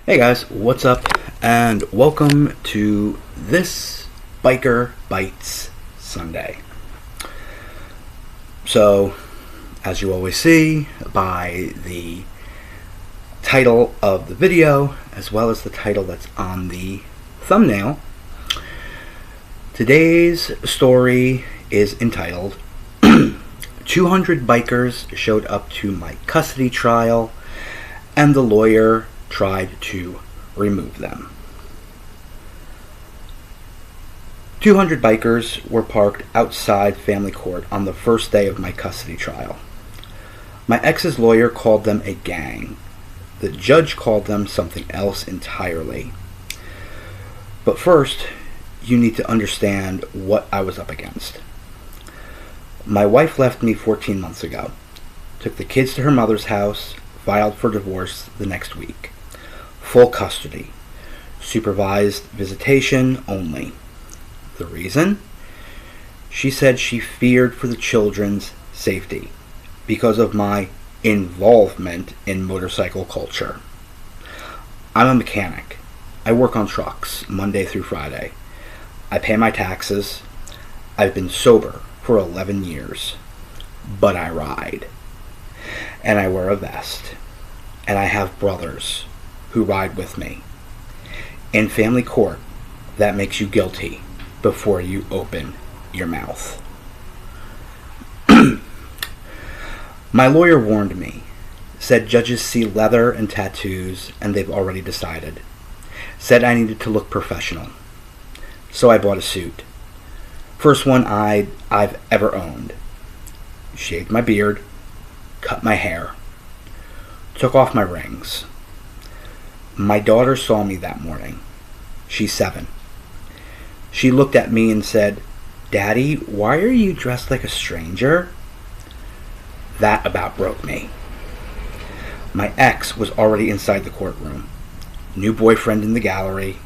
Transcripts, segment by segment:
Hey guys, what's up? And welcome to this Biker Bytes Sunday. So, as you always see by the title of the video, as well as the title that's on the thumbnail, today's story is entitled 200 Bikers Showed Up to My Custody Trial and the Lawyer Tried to Remove Them. 200 bikers were parked outside family court on the first day of my custody trial. My ex's lawyer called them a gang. The judge called them something else entirely. But first, you need to understand what I was up against. My wife left me 14 months ago, took the kids to her mother's house, filed for divorce the next week. Full custody. Supervised visitation only. The reason? She said she feared for the children's safety because of my involvement in motorcycle culture. I'm a mechanic. I work on trucks Monday through Friday. I pay my taxes. I've been sober for 11 years. But I ride. And I wear a vest. And I have brothers who ride with me. In family court, that makes you guilty before you open your mouth. My lawyer warned me, said judges see leather and tattoos and they've already decided. Said I needed to look professional. So I bought a suit. First one I've ever owned. Shaved my beard, cut my hair, took off my rings. My daughter saw me that morning. She's 7. She looked at me and said, "Daddy, why are you dressed like a stranger?" That about broke me. My ex was already inside the courtroom. New boyfriend in the gallery.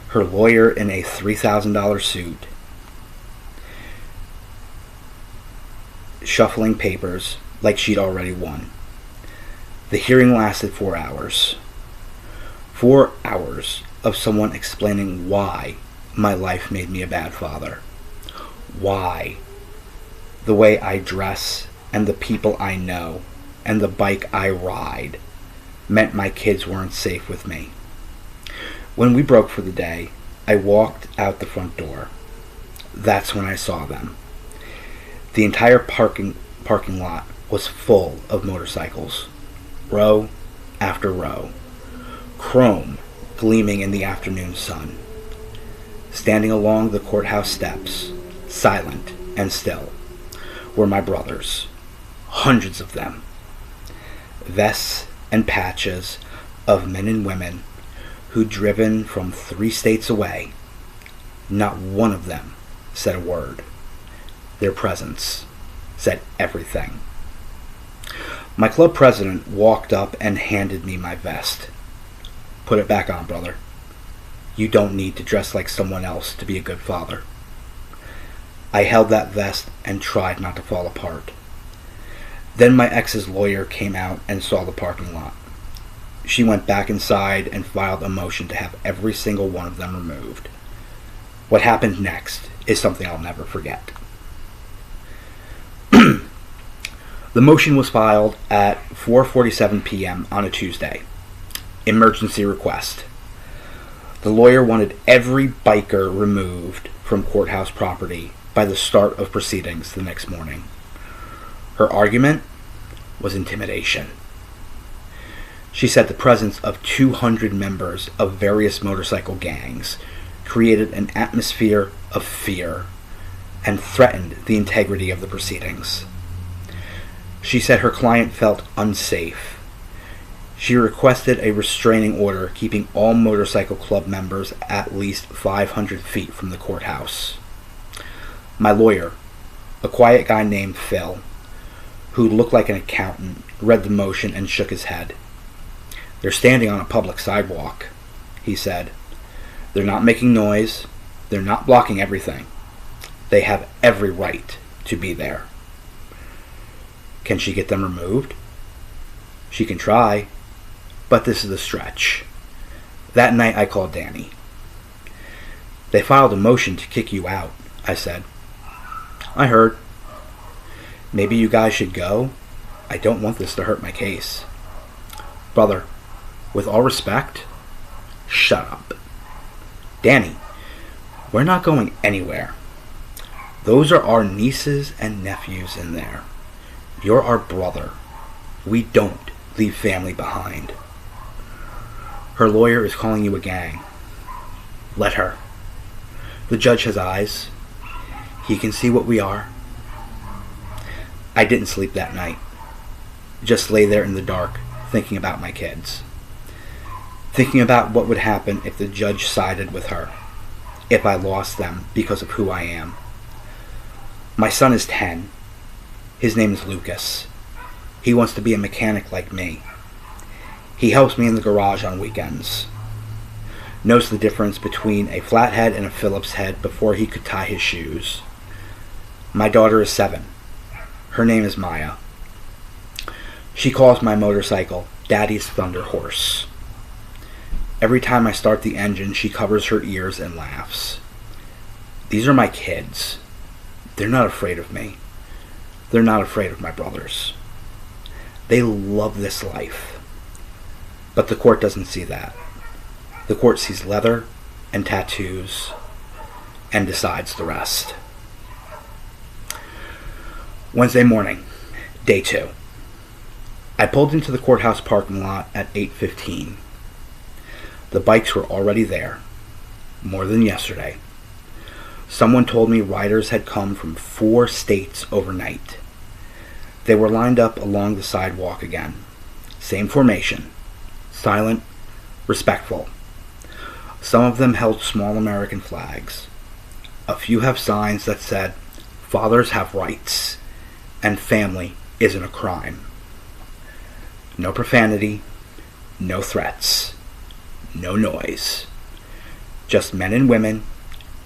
Her lawyer in a $3,000 suit. Shuffling papers like she'd already won. The hearing lasted 4 hours. 4 hours of someone explaining why my life made me a bad father. Why the way I dress and the people I know and the bike I ride meant my kids weren't safe with me. When we broke for the day, I walked out the front door. That's when I saw them. The entire parking lot was full of motorcycles, row after row. Chrome gleaming in the afternoon sun. Standing along the courthouse steps, silent and still, were my brothers, hundreds of them. Vests and patches of men and women who'd driven from 3 states away. Not one of them said a word. Their presence said everything. My club president walked up and handed me my vest. "Put it back on, brother. You don't need to dress like someone else to be a good father." I held that vest and tried not to fall apart. Then my ex's lawyer came out and saw the parking lot. She went back inside and filed a motion to have every single one of them removed. What happened next is something I'll never forget. The motion was filed at 4:47 p.m. on a Tuesday. Emergency request. The lawyer wanted every biker removed from courthouse property by the start of proceedings the next morning. Her argument was intimidation. She said the presence of 200 members of various motorcycle gangs created an atmosphere of fear and threatened the integrity of the proceedings. She said her client felt unsafe. She requested a restraining order keeping all motorcycle club members at least 500 feet from the courthouse. My lawyer, a quiet guy named Phil, who looked like an accountant, read the motion and shook his head. "They're standing on a public sidewalk," he said. "They're not making noise. They're not blocking everything. They have every right to be there." Can she get them removed? She can try, but this is a stretch. That night I called Danny. "They filed a motion to kick you out," I said. "I heard." "Maybe you guys should go? I don't want this to hurt my case." "Brother, with all respect, shut up." "Danny, we're not going anywhere. Those are our nieces and nephews in there. You're our brother. We don't leave family behind." "Her lawyer is calling you a gang." "Let her. The judge has eyes. He can see what we are." I didn't sleep that night. Just lay there in the dark, thinking about my kids. Thinking about what would happen if the judge sided with her. If I lost them because of who I am. My son is 10. His name is Lucas. He wants to be a mechanic like me. He helps me in the garage on weekends. Knows the difference between a flathead and a Phillips head before he could tie his shoes. My daughter is 7. Her name is Maya. She calls my motorcycle Daddy's Thunder Horse. Every time I start the engine, she covers her ears and laughs. These are my kids. They're not afraid of me. They're not afraid of my brothers. They love this life. But the court doesn't see that. The court sees leather and tattoos and decides the rest. Wednesday morning, day 2. I pulled into the courthouse parking lot at 8:15. The bikes were already there, more than yesterday. Someone told me riders had come from 4 states overnight. They were lined up along the sidewalk again. Same formation. Silent, respectful. Some of them held small American flags. A few have signs that said, "Fathers have rights," and "Family isn't a crime." No profanity, no threats, no noise. Just men and women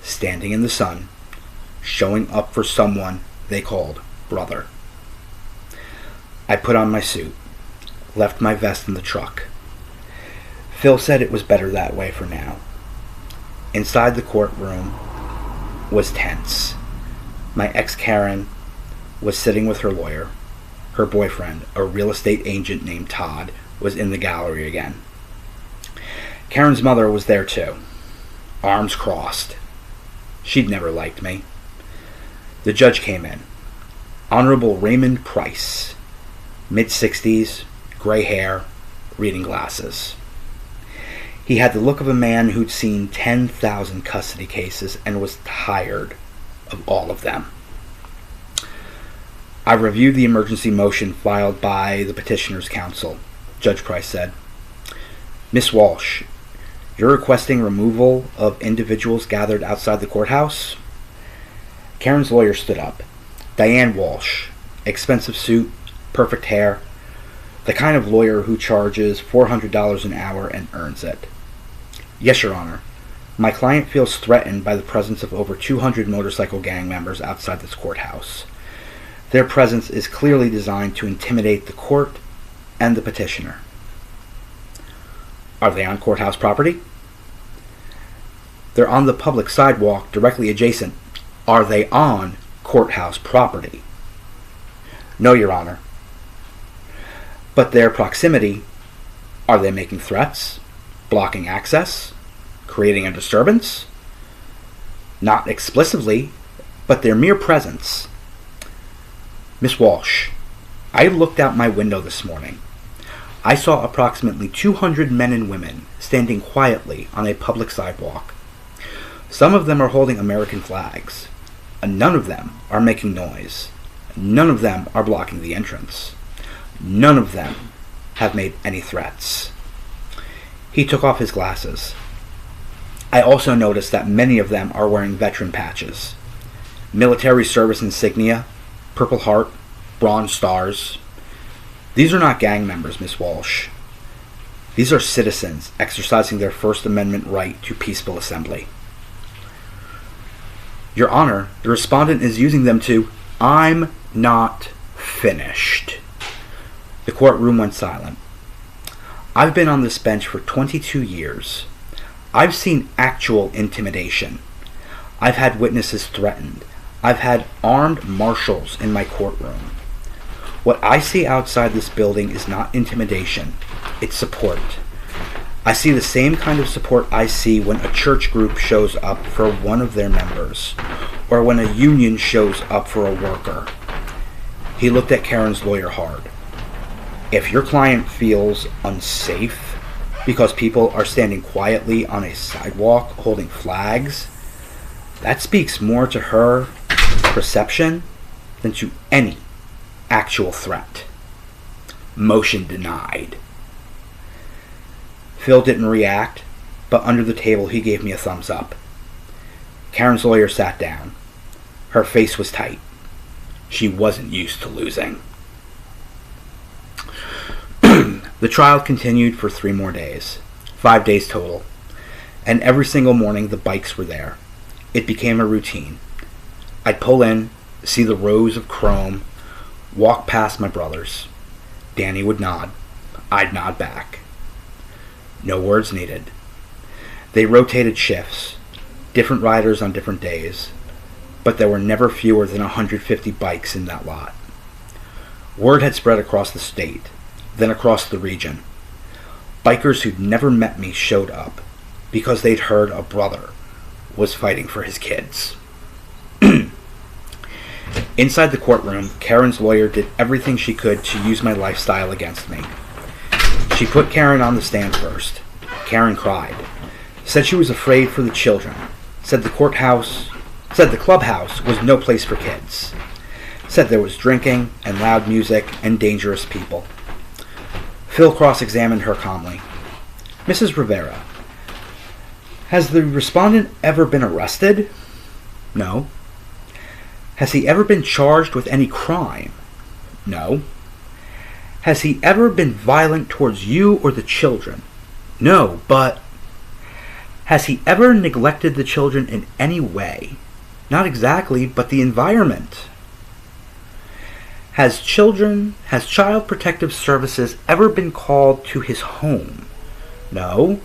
standing in the sun, showing up for someone they called brother. I put on my suit, left my vest in the truck. Phil said it was better that way for now. Inside the courtroom was tense. My ex Karen was sitting with her lawyer. Her boyfriend, a real estate agent named Todd, was in the gallery again. Karen's mother was there too, arms crossed. She'd never liked me. The judge came in. Honorable Raymond Price, mid-60s, gray hair, reading glasses. He had the look of a man who'd seen 10,000 custody cases and was tired of all of them. "I reviewed the emergency motion filed by the petitioner's counsel," Judge Price said. "Miss Walsh, you're requesting removal of individuals gathered outside the courthouse?" Karen's lawyer stood up. Diane Walsh, expensive suit, perfect hair, the kind of lawyer who charges $400 an hour and earns it. "Yes, Your Honor. My client feels threatened by the presence of over 200 motorcycle gang members outside this courthouse. Their presence is clearly designed to intimidate the court and the petitioner." "Are they on courthouse property?" "They're on the public sidewalk directly adjacent." "Are they on courthouse property?" "No, Your Honor." "But their proximity, are they making threats, blocking access, creating a disturbance?" "Not explicitly, but their mere presence." "Miss Walsh, I looked out my window this morning. I saw approximately 200 men and women standing quietly on a public sidewalk. Some of them are holding American flags. None of them are making noise. None of them are blocking the entrance. None of them have made any threats." He took off his glasses. "I also noticed that many of them are wearing veteran patches. Military service insignia, Purple Heart, Bronze Stars. These are not gang members, Miss Walsh. These are citizens exercising their First Amendment right to peaceful assembly." "Your Honor, the respondent is using them to—" "I'm not finished." The courtroom went silent. "I've been on this bench for 22 years. I've seen actual intimidation. I've had witnesses threatened. I've had armed marshals in my courtroom. What I see outside this building is not intimidation, it's support. I see the same kind of support I see when a church group shows up for one of their members, or when a union shows up for a worker. He looked at Karen's lawyer hard. If your client feels unsafe because people are standing quietly on a sidewalk holding flags, that speaks more to her perception than to any actual threat. Motion denied. Phil didn't react, but under the table he gave me a thumbs up. Karen's lawyer sat down. Her face was tight. She wasn't used to losing. The trial continued for 3 more days, 5 days total, and every single morning the bikes were there. It became a routine. I'd pull in, see the rows of chrome, walk past my brothers. Danny would nod. I'd nod back. No words needed. They rotated shifts, different riders on different days, but there were never fewer than 150 bikes in that lot. Word had spread across the state, then across the region. Bikers who'd never met me showed up because they'd heard a brother was fighting for his kids. Inside the courtroom, Karen's lawyer did everything she could to use my lifestyle against me. She put Karen on the stand first. Karen cried, said she was afraid for the children, said the clubhouse was no place for kids, said there was drinking and loud music and dangerous people. Phil cross-examined her calmly. Mrs. Rivera, has the respondent ever been arrested? No. Has he ever been charged with any crime? No. Has he ever been violent towards you or the children? No, but has he ever neglected the children in any way? Not exactly, but the environment. Has Child Protective Services ever been called to his home? No.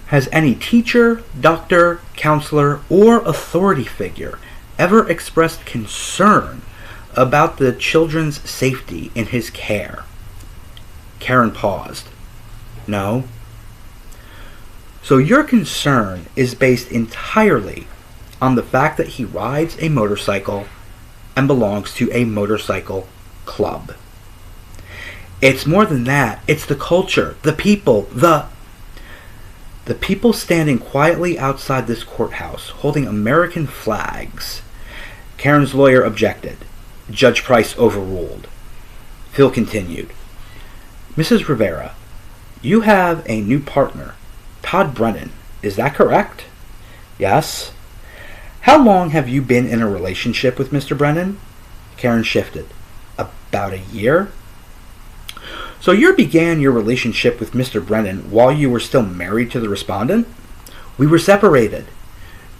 Has any teacher, doctor, counselor, or authority figure ever expressed concern about the children's safety in his care? Karen paused. No. So your concern is based entirely on the fact that he rides a motorcycle and belongs to a motorcycle club. It's more than that. It's the culture, the people, the people standing quietly outside this courthouse holding American flags. Karen's lawyer objected. Judge Price overruled. Phil continued. Mrs. Rivera, you have a new partner, Todd Brennan. Is that correct? Yes. How long have you been in a relationship with Mr. Brennan? Karen shifted. About a year. So you began your relationship with Mr. Brennan while you were still married to the respondent? We were separated.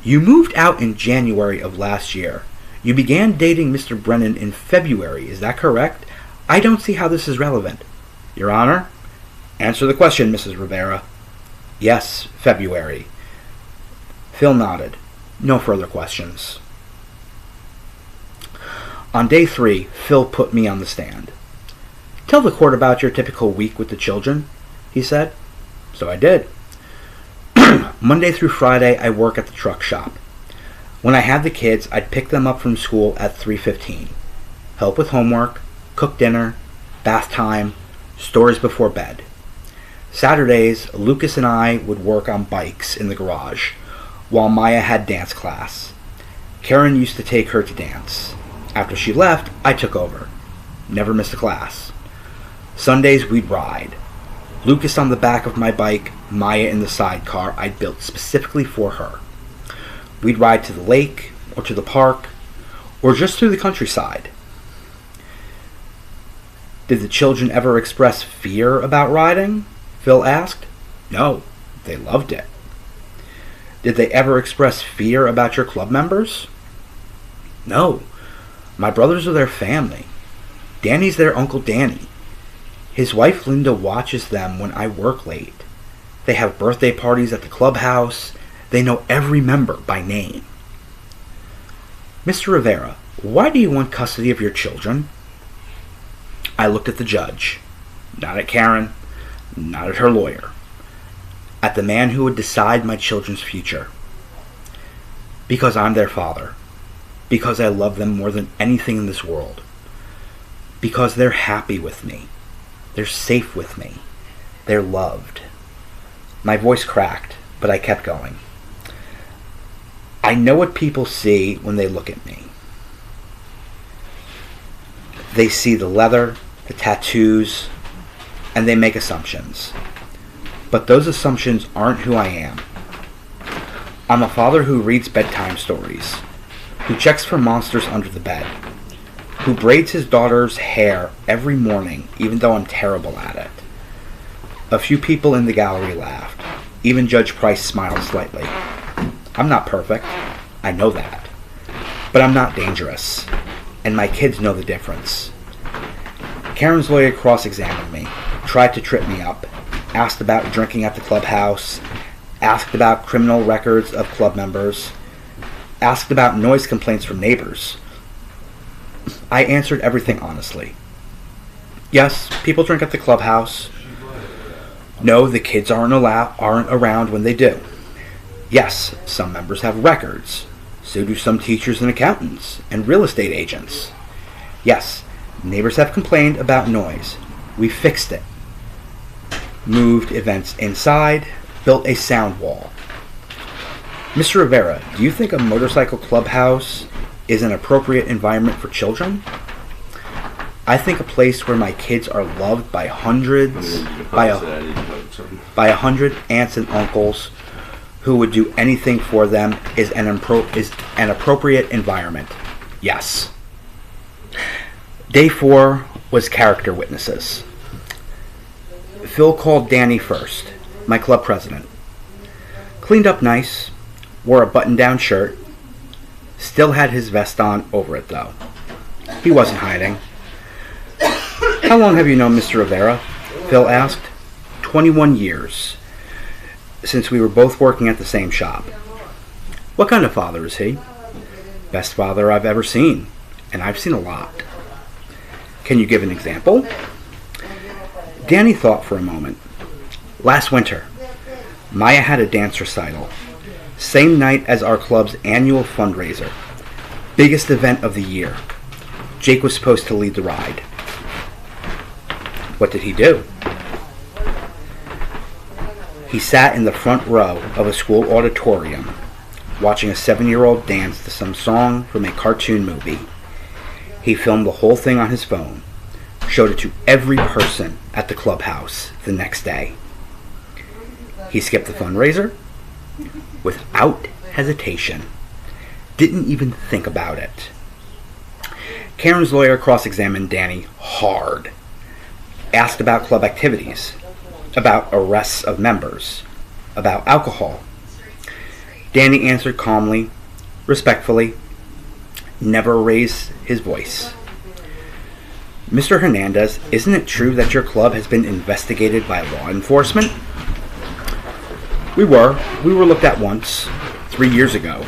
You moved out in January of last year. You began dating Mr. Brennan in February. Is that correct? I don't see how this is relevant. Your Honor, answer the question, Mrs. Rivera. Yes, February. Phil nodded. No further questions. On day 3, Phil put me on the stand. Tell the court about your typical week with the children, he said. So I did. Monday through Friday, I work at the truck shop. When I had the kids, I'd pick them up from school at 3:15. Help with homework, cook dinner, bath time, stories before bed. Saturdays, Lucas and I would work on bikes in the garage, while Maya had dance class. Karen used to take her to dance. After she left, I took over. Never missed a class. Sundays we'd ride. Lucas on the back of my bike, Maya in the sidecar I'd built specifically for her. We'd ride to the lake, or to the park, or just through the countryside. Did the children ever express fear about riding? Phil asked. No, they loved it. Did they ever express fear about your club members? No, my brothers are their family. Danny's their Uncle Danny. His wife Linda watches them when I work late. They have birthday parties at the clubhouse. They know every member by name. Mr. Rivera, why do you want custody of your children? I looked at the judge, not at Karen, not at her lawyer, at the man who would decide my children's future. Because I'm their father. Because I love them more than anything in this world. Because they're happy with me. They're safe with me. They're loved. My voice cracked, but I kept going. I know what people see when they look at me. They see the leather, the tattoos, and they make assumptions. But those assumptions aren't who I am. I'm a father who reads bedtime stories, who checks for monsters under the bed, who braids his daughter's hair every morning, even though I'm terrible at it. A few people in the gallery laughed. Even Judge Price smiled slightly. I'm not perfect. I know that. But I'm not dangerous. And my kids know the difference. Karen's lawyer cross-examined me, tried to trip me up, asked about drinking at the clubhouse, asked about criminal records of club members, asked about noise complaints from neighbors. I answered everything honestly. Yes, people drink at the clubhouse. No, the kids aren't around when they do. Yes, some members have records. So do some teachers and accountants and real estate agents. Yes, neighbors have complained about noise. We fixed it. Moved events inside, built a sound wall. Mr. Rivera, do you think a motorcycle clubhouse is an appropriate environment for children? I think a place where my kids are loved by hundreds, by a hundred aunts and uncles who would do anything for them is an appropriate environment. Yes. Day 4 was character witnesses. Phil called Danny first, my club president. Cleaned up nice, wore a button-down shirt, still had his vest on over it though. He wasn't hiding. How long have you known Mr. Rivera? Phil asked. 21 years. Since we were both working at the same shop. What kind of father is he? Best father I've ever seen. And I've seen a lot. Can you give an example? Danny thought for a moment. Last winter, Maya had a dance recital. Same night as our club's annual fundraiser. Biggest event of the year. Jake was supposed to lead the ride. What did he do? He sat in the front row of a school auditorium, watching a 7-year-old dance to some song from a cartoon movie. He filmed the whole thing on his phone, showed it to every person at the clubhouse the next day. He skipped the fundraiser without hesitation. Didn't even think about it. Karen's lawyer cross-examined Danny hard. Asked about club activities, about arrests of members, about alcohol. Danny answered calmly, respectfully, never raised his voice. Mr. Hernandez, isn't it true that your club has been investigated by law enforcement? We were looked at once, 3 years ago.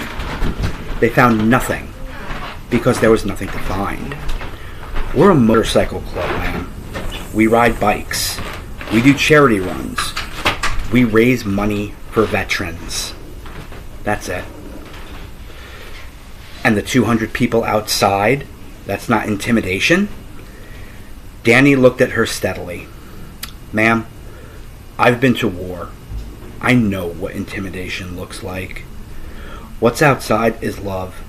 They found nothing, because there was nothing to find. We're a motorcycle club, ma'am. We ride bikes. We do charity runs. We raise money for veterans. That's it. And the 200 people outside, that's not intimidation? Danny looked at her steadily. Ma'am, I've been to war. I know what intimidation looks like. What's outside is love.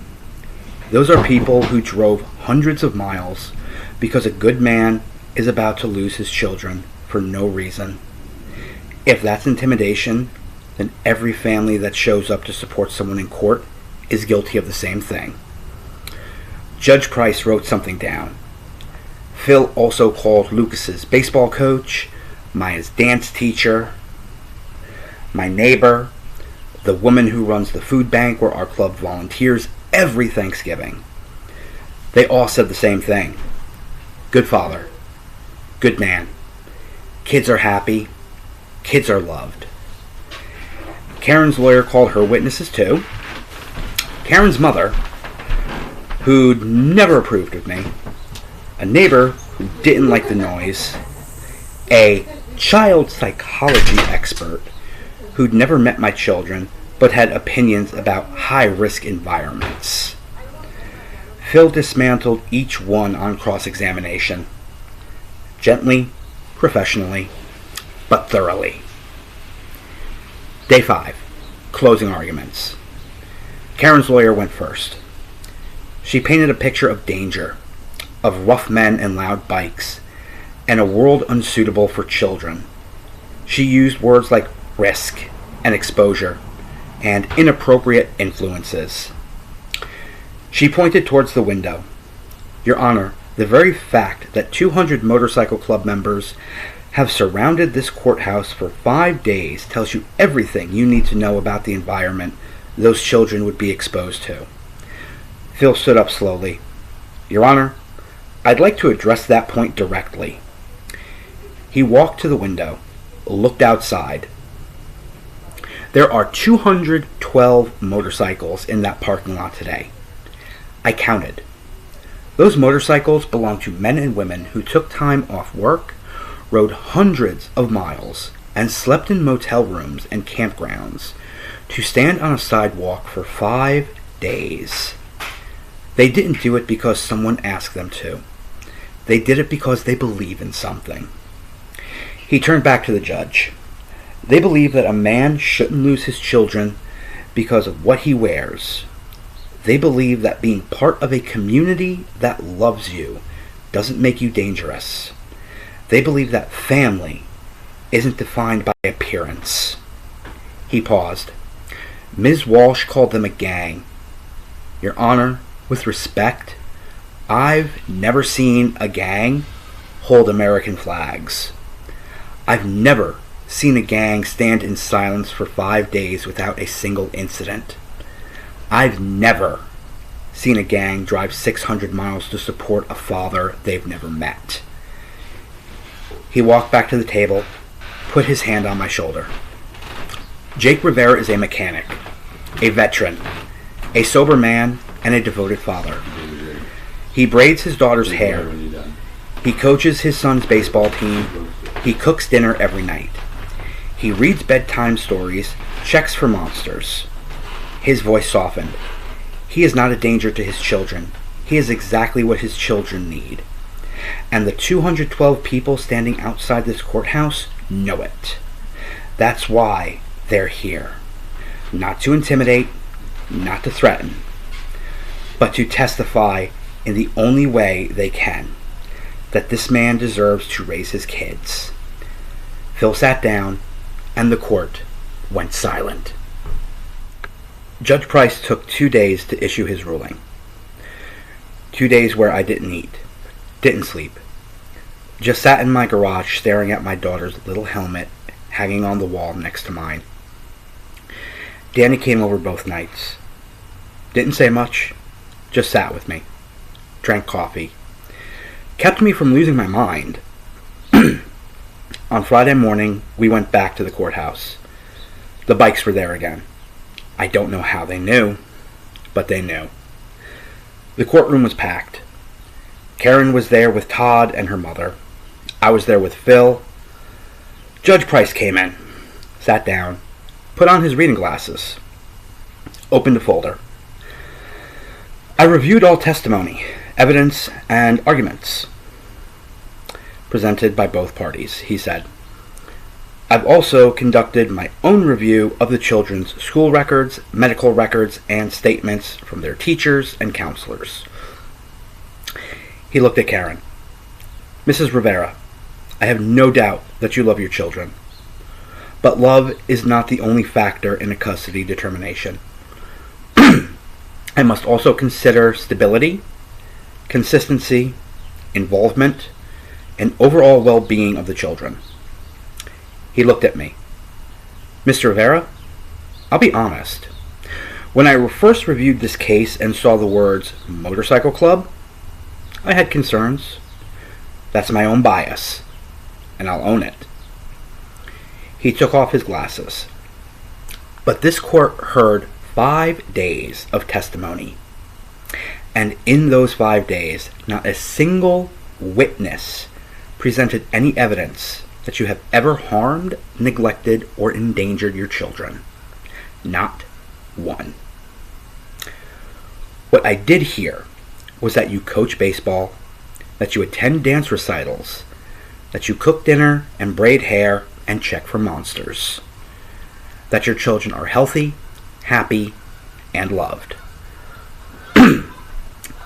Those are people who drove hundreds of miles because a good man is about to lose his children for no reason. If that's intimidation, then every family that shows up to support someone in court is guilty of the same thing. Judge Price wrote something down. Phil also called Lucas's baseball coach, Maya's dance teacher, my neighbor, the woman who runs the food bank where our club volunteers every Thanksgiving. They all said the same thing. Good father. Good man. Kids are happy. Kids are loved. Karen's lawyer called her witnesses too. Karen's mother, who'd never approved of me, a neighbor who didn't like the noise, a child psychology expert who'd never met my children but had opinions about high-risk environments. Phil dismantled each one on cross-examination. Gently, professionally, but thoroughly. Day 5. Closing arguments. Karen's lawyer went first. She painted a picture of danger, of rough men and loud bikes, and a world unsuitable for children. She used words like risk and exposure and inappropriate influences. She pointed towards the window. Your Honor, the very fact that 200 motorcycle club members have surrounded this courthouse for 5 days tells you everything you need to know about the environment those children would be exposed to. Phil stood up slowly. Your Honor, I'd like to address that point directly. He walked to the window, looked outside. There are 212 motorcycles in that parking lot today. I counted. Those motorcycles belong to men and women who took time off work, rode hundreds of miles, and slept in motel rooms and campgrounds to stand on a sidewalk for 5 days. They didn't do it because someone asked them to. They did it because they believe in something. He turned back to the judge. They believe that a man shouldn't lose his children because of what he wears. They believe that being part of a community that loves you doesn't make you dangerous. They believe that family isn't defined by appearance. He paused. Ms. Walsh called them a gang. Your Honor, with respect, I've never seen a gang hold American flags. I've never seen a gang stand in silence for 5 days without a single incident. I've never seen a gang drive 600 miles to support a father they've never met. He walked back to the table, put his hand on my shoulder. Jake Rivera is a mechanic, a veteran, a sober man, and a devoted father. He braids his daughter's hair. He coaches his son's baseball team. He cooks dinner every night. He reads bedtime stories, checks for monsters. His voice softened. He is not a danger to his children. He is exactly what his children need. And the 212 people standing outside this courthouse know it. That's why they're here. Not to intimidate, not to threaten, but to testify in the only way they can that this man deserves to raise his kids. Phil sat down, and the court went silent. Judge Price took 2 days to issue his ruling. 2 days where I didn't eat, didn't sleep, just sat in my garage staring at my daughter's little helmet hanging on the wall next to mine. Danny came over both nights. Didn't say much, just sat with me, drank coffee, kept me from losing my mind. On Friday morning, we went back to the courthouse. The bikes were there again. I don't know how they knew, but they knew. The courtroom was packed. Karen was there with Todd and her mother. I was there with Phil. Judge Price came in, sat down, put on his reading glasses, opened a folder. I reviewed all testimony, evidence, and arguments presented by both parties, he said. I've also conducted my own review of the children's school records, medical records, and statements from their teachers and counselors. He looked at Karen. Mrs. Rivera, I have no doubt that you love your children, but love is not the only factor in a custody determination. I must also consider stability, consistency, involvement, and overall well-being of the children. He looked at me. Mr. Rivera, I'll be honest. When I first reviewed this case and saw the words motorcycle club, I had concerns. That's my own bias, and I'll own it. He took off his glasses. But this court heard 5 days of testimony. And in those 5 days, not a single witness presented any evidence that you have ever harmed, neglected, or endangered your children. Not one. What I did hear was that you coach baseball, that you attend dance recitals, that you cook dinner and braid hair and check for monsters, that your children are healthy, happy, and loved.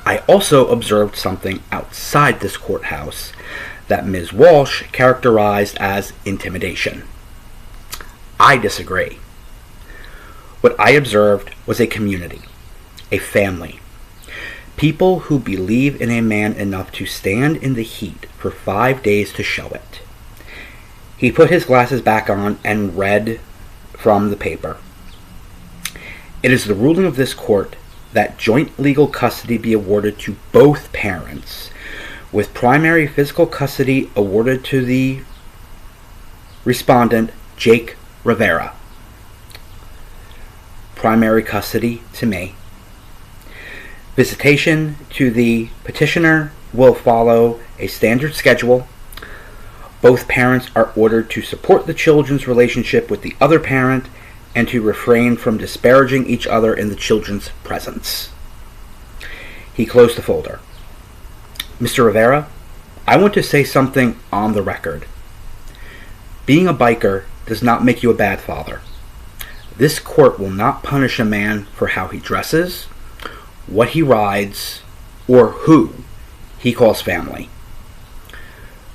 I also observed something outside this courthouse that Ms. Walsh characterized as intimidation. I disagree. What I observed was a community, a family, people who believe in a man enough to stand in the heat for 5 days to show it. He put his glasses back on and read from the paper. It is the ruling of this court that joint legal custody be awarded to both parents, with primary physical custody awarded to the respondent, Jake Rivera. Primary custody to me. Visitation to the petitioner will follow a standard schedule. Both parents are ordered to support the children's relationship with the other parent and to refrain from disparaging each other in the children's presence. He closed the folder. Mr. Rivera, I want to say something on the record. Being a biker does not make you a bad father. This court will not punish a man for how he dresses, what he rides, or who he calls family.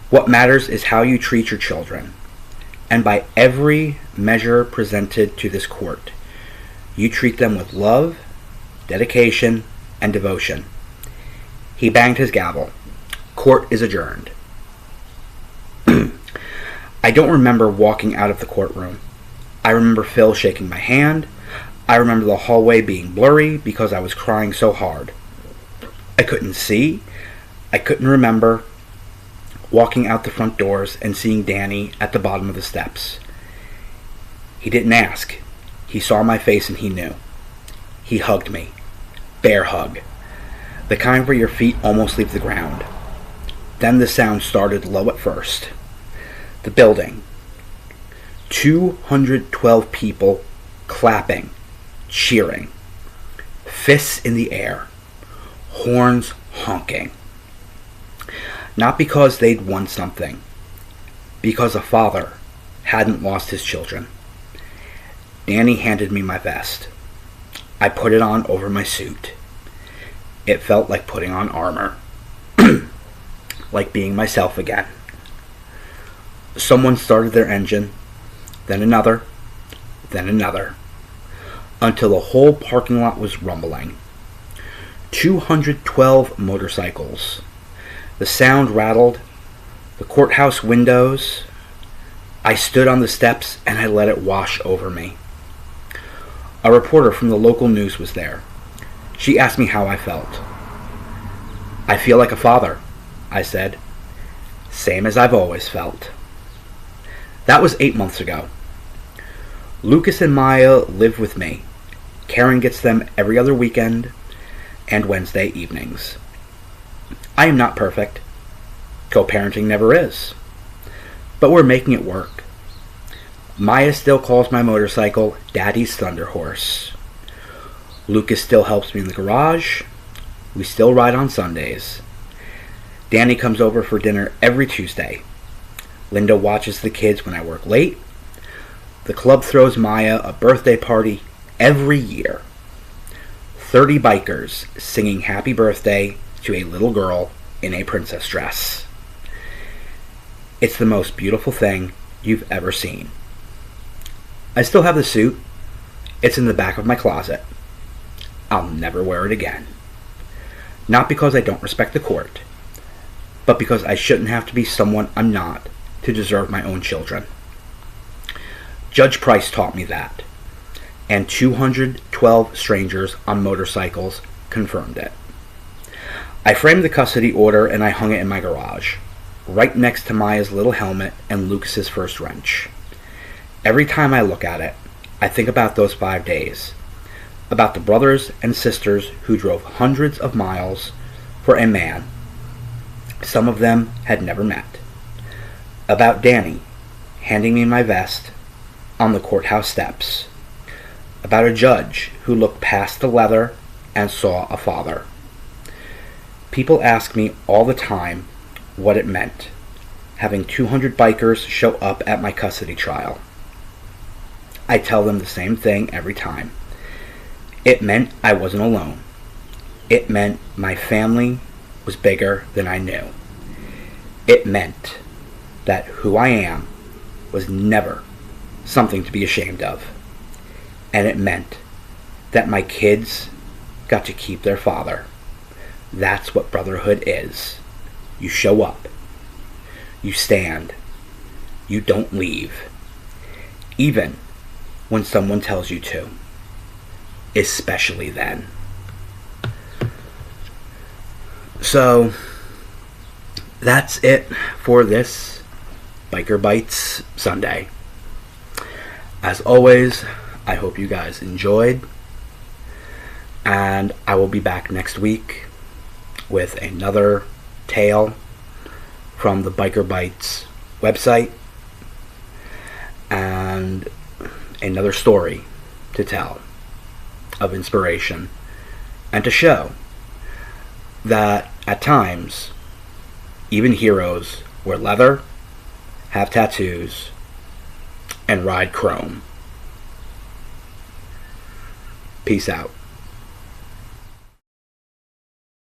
What matters is how you treat your children. And by every measure presented to this court, you treat them with love, dedication, and devotion. He banged his gavel. Court is adjourned. I don't remember walking out of the courtroom. I remember Phil shaking my hand. I remember the hallway being blurry because I was crying so hard. I couldn't see. I couldn't remember walking out the front doors and seeing Danny at the bottom of the steps. He didn't ask. He saw my face and he knew. He hugged me. Bear hug. The kind where your feet almost leave the ground. Then the sound started low at first. The building. 212 people clapping, cheering. Fists in the air. Horns honking. Not because they'd won something. Because a father hadn't lost his children. Danny handed me my vest. I put it on over my suit. It felt like putting on armor. Like being myself again. Someone started their engine, then another, until the whole parking lot was rumbling. 212 motorcycles. The sound rattled the courthouse windows. I stood on the steps and I let it wash over me. A reporter from the local news was there. She asked me how I felt. I feel like a father, I said. Same as I've always felt. That was 8 months ago. Lucas and Maya live with me. Karen gets them every other weekend and Wednesday evenings. I am not perfect. Co-parenting never is. But we're making it work. Maya still calls my motorcycle Daddy's Thunder Horse. Lucas still helps me in the garage. We still ride on Sundays. Danny comes over for dinner every Tuesday. Linda watches the kids when I work late. The club throws Maya a birthday party every year. 30 bikers singing happy birthday to a little girl in a princess dress. It's the most beautiful thing you've ever seen. I still have the suit. It's in the back of my closet. I'll never wear it again. Not because I don't respect the court, but because I shouldn't have to be someone I'm not to deserve my own children. Judge Price taught me that, and 212 strangers on motorcycles confirmed it. I framed the custody order and I hung it in my garage, right next to Maya's little helmet and Lucas's first wrench. Every time I look at it, I think about those 5 days, about the brothers and sisters who drove hundreds of miles for a man some of them had never met, about Danny handing me my vest on the courthouse steps, about a judge who looked past the leather and saw a father. People ask me all the time what it meant, having 200 bikers show up at my custody trial. I tell them the same thing every time. It meant I wasn't alone. It meant my family was bigger than I knew. It meant that who I am was never something to be ashamed of. And it meant that my kids got to keep their father. That's what brotherhood is. You show up. You stand. You don't leave. Even when someone tells you to. Especially then. So, that's it for this Biker Bytes Sunday. As always, I hope you guys enjoyed. And I will be back next week with another tale from the Biker Bytes website and another story to tell of inspiration and to show that at times even heroes wear leather, have tattoos, and ride chrome. Peace out.